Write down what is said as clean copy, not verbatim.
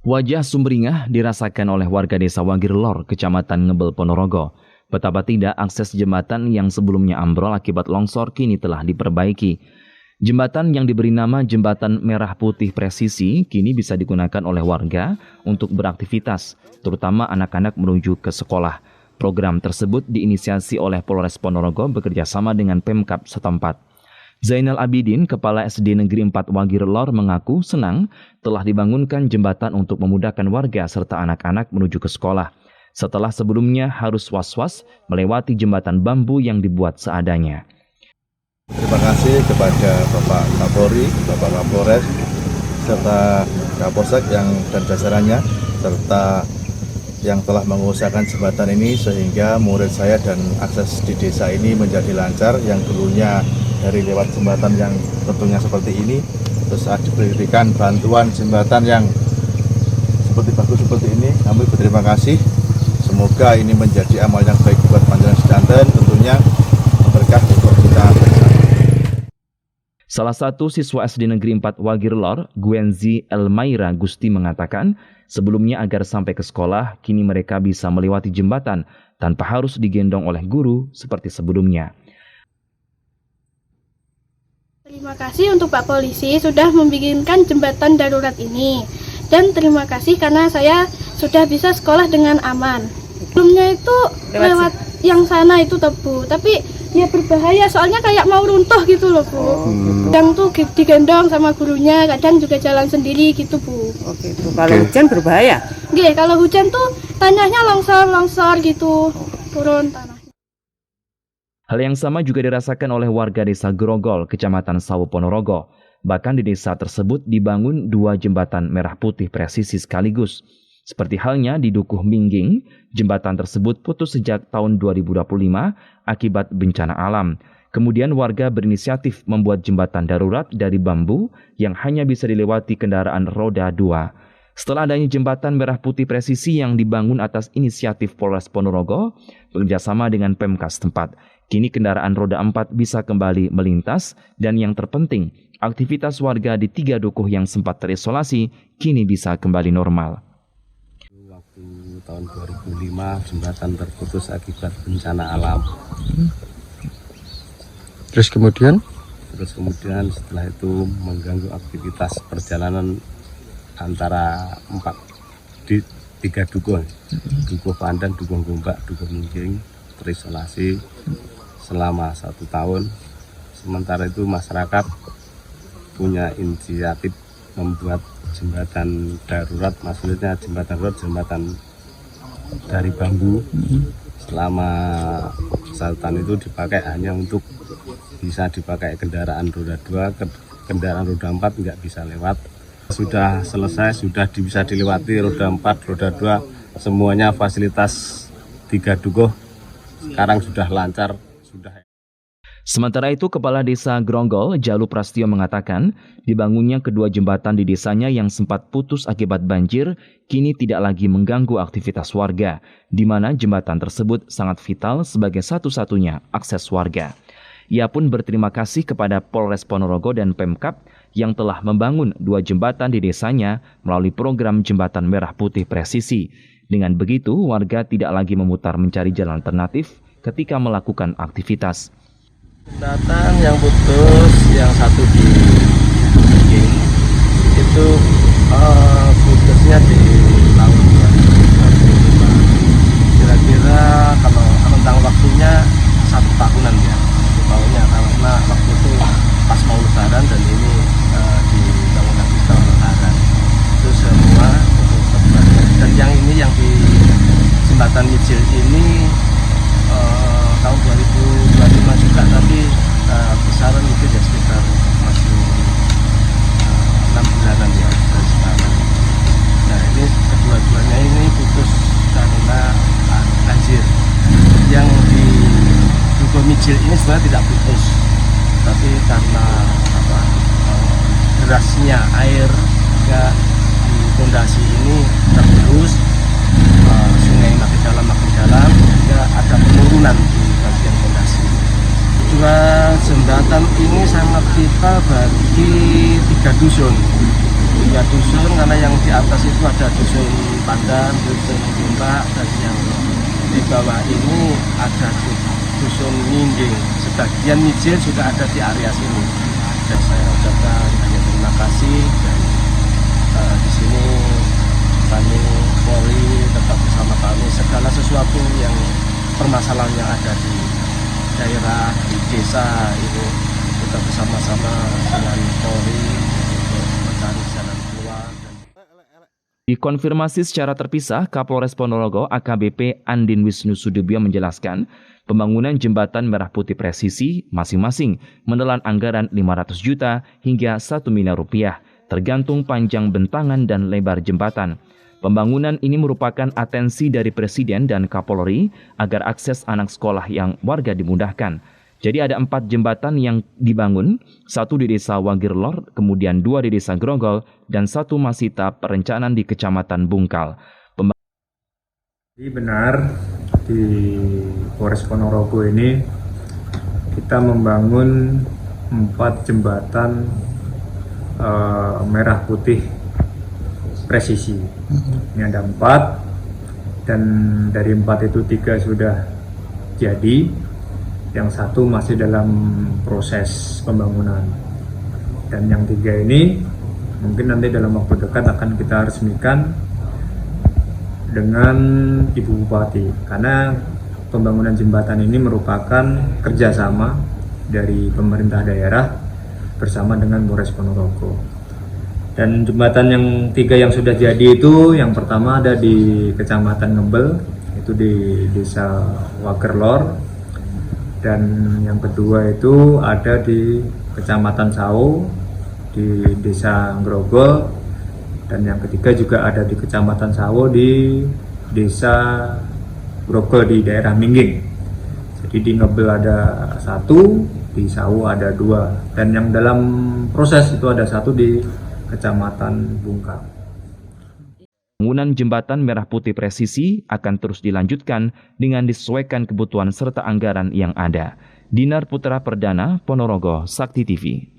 Wajah sumringah dirasakan oleh warga desa Wagirlor, Kecamatan Ngebel, Ponorogo. Betapa tidak akses jembatan yang sebelumnya ambrol akibat longsor kini telah diperbaiki. Jembatan yang diberi nama Jembatan Merah Putih Presisi kini bisa digunakan oleh warga untuk beraktivitas, terutama anak-anak menuju ke sekolah. Program tersebut diinisiasi oleh Polres Ponorogo bekerjasama dengan Pemkab setempat. Zainal Abidin, Kepala SD Negeri 4 Wagirlor mengaku senang telah dibangunkan jembatan untuk memudahkan warga serta anak-anak menuju ke sekolah. Setelah sebelumnya harus was-was melewati jembatan bambu yang dibuat seadanya. Terima kasih kepada Bapak Kapolri, Bapak Kapolres, serta Kapolsek dan jajarannya, serta yang telah mengusahakan jembatan ini sehingga murid saya dan akses di desa ini menjadi lancar. Yang dulunya dari lewat jembatan yang tentunya seperti ini, terus diberikan bantuan jembatan yang seperti bagus seperti ini. Kami berterima kasih. Semoga ini menjadi amal yang baik buat panjenengan sedanten, tentunya berkah untuk kita bersama. Salah satu siswa SD Negeri 4 Wagirlor, Gwenzi Elmaira Gusti mengatakan, sebelumnya agar sampai ke sekolah, kini mereka bisa melewati jembatan tanpa harus digendong oleh guru seperti sebelumnya. Terima kasih untuk Pak Polisi sudah membikinkan jembatan darurat ini. Dan terima kasih karena saya sudah bisa sekolah dengan aman. Sebelumnya itu lewat yang sana itu tebu, tapi ya berbahaya soalnya kayak mau runtuh gitu loh Bu. Kadang tuh digendong sama gurunya, kadang juga jalan sendiri gitu Bu. Oke Bu, kalau hujan berbahaya? Nggih, kalau hujan tuh tanahnya longsor gitu, turun tanah. Hal yang sama juga dirasakan oleh warga desa Grogol, Kecamatan Sawo, Ponorogo. Bahkan di desa tersebut dibangun 2 jembatan merah putih presisi sekaligus. Seperti halnya di Dukuh Mingging, jembatan tersebut putus sejak tahun 2025 akibat bencana alam. Kemudian warga berinisiatif membuat jembatan darurat dari bambu yang hanya bisa dilewati kendaraan roda 2. Setelah adanya jembatan merah putih presisi yang dibangun atas inisiatif Polres Ponorogo bekerjasama dengan Pemkab setempat, kini kendaraan roda 4 bisa kembali melintas dan yang terpenting, aktivitas warga di 3 dukuh yang sempat terisolasi kini bisa kembali normal. Waktu tahun 2005 jembatan terputus akibat bencana alam. Terus kemudian Setelah itu mengganggu aktivitas perjalanan antara 3 dukuh, Dukuh Pandan, Dukuh Gombak, Dukuh Mingging terisolasi selama 1 tahun. Sementara itu masyarakat punya inisiatif membuat jembatan darurat, maksudnya jembatan dari bambu. Selama 1 tahun itu dipakai hanya untuk bisa dipakai kendaraan roda 2, kendaraan roda 4 nggak bisa lewat. Sudah selesai, sudah bisa dilewati roda 4, roda 2, semuanya fasilitas 3 dukuh sekarang sudah lancar. Sementara itu, Kepala Desa Grogol, Jalu Prastio mengatakan, dibangunnya kedua jembatan di desanya yang sempat putus akibat banjir, kini tidak lagi mengganggu aktivitas warga, di mana jembatan tersebut sangat vital sebagai satu-satunya akses warga. Ia pun berterima kasih kepada Polres Ponorogo dan Pemkab yang telah membangun 2 jembatan di desanya melalui program Jembatan Merah Putih Presisi. Dengan begitu, warga tidak lagi memutar mencari jalan alternatif ketika melakukan aktivitas. Jembatan yang putus, yang satu di Mingging, itu putusnya di tahun 2025. Kira-kira kalau rentang waktunya 1 tahunan ya. 1 tahunnya karena waktu itu pas mau lebaran dan ini dibangun lagi setelah lebaran. Itu semua untuk lebaran. Dan yang ini yang di jembatan Mijil ini tahun 2025 juga, tapi besaran mungkin ya sekitar masih 6 bulanan ya dari sekarang. Nah ini kedua-duanya ini putus karena banjir. Yang di Dukuh Mijil ini sebenarnya tidak putus, tapi karena derasnya air hingga di fondasi ini tergerus, sungai makin dalam hingga ada penurunan di bagian fondasi. Dua jembatan ini sangat vital bagi 3 dusun. punya dusun, karena yang di atas itu ada dusun Pandan, dusun Bumbak, dan yang di bawah ini ada dusun Ninding. Sebagian mijil juga ada di area sini. Dan saya ucapkan banyak terima kasih, dan di sini kami Polri tetap bersama kami. Segala sesuatu yang permasalahan yang ada di daerah, di desa ini, kita bersama-sama dengan Polri untuk mencari jalan keluar. Dikonfirmasi secara terpisah, Kapolres Ponorogo AKBP Andin Wisnu Sudibyo menjelaskan pembangunan jembatan Merah Putih presisi masing-masing menelan anggaran 500 juta hingga 1 miliar rupiah, tergantung panjang bentangan dan lebar jembatan. Pembangunan ini merupakan atensi dari Presiden dan Kapolri agar akses anak sekolah yang warga dimudahkan. Jadi ada 4 jembatan yang dibangun, 1 di Desa Wagirlor, kemudian 2 di Desa Grogol, dan 1 masih tahap perencanaan di Kecamatan Bungkal. Jadi benar, di Polres Ponorogo ini kita membangun 4 jembatan merah putih presisi. Ini ada 4, dan dari 4 itu 3 sudah jadi, yang 1 masih dalam proses pembangunan, dan yang 3 ini mungkin nanti dalam waktu dekat akan kita resmikan dengan Ibu Bupati, karena pembangunan jembatan ini merupakan kerjasama dari pemerintah daerah bersama dengan Polres Ponorogo. Dan jembatan yang 3 yang sudah jadi itu, yang pertama ada di Kecamatan Ngebel, itu di Desa Wagerlor, dan yang kedua itu ada di Kecamatan Sawo di Desa Grogol, dan yang ketiga juga ada di Kecamatan Sawo di Desa Grogol di daerah Mingging. Jadi di Ngebel ada 1, di Sawo ada 2, dan yang dalam proses itu ada 1 di Kecamatan Bungkal. Pembangunan jembatan Merah Putih presisi akan terus dilanjutkan dengan disesuaikan kebutuhan serta anggaran yang ada. Dinar Putra Perdana, Ponorogo, Sakti TV.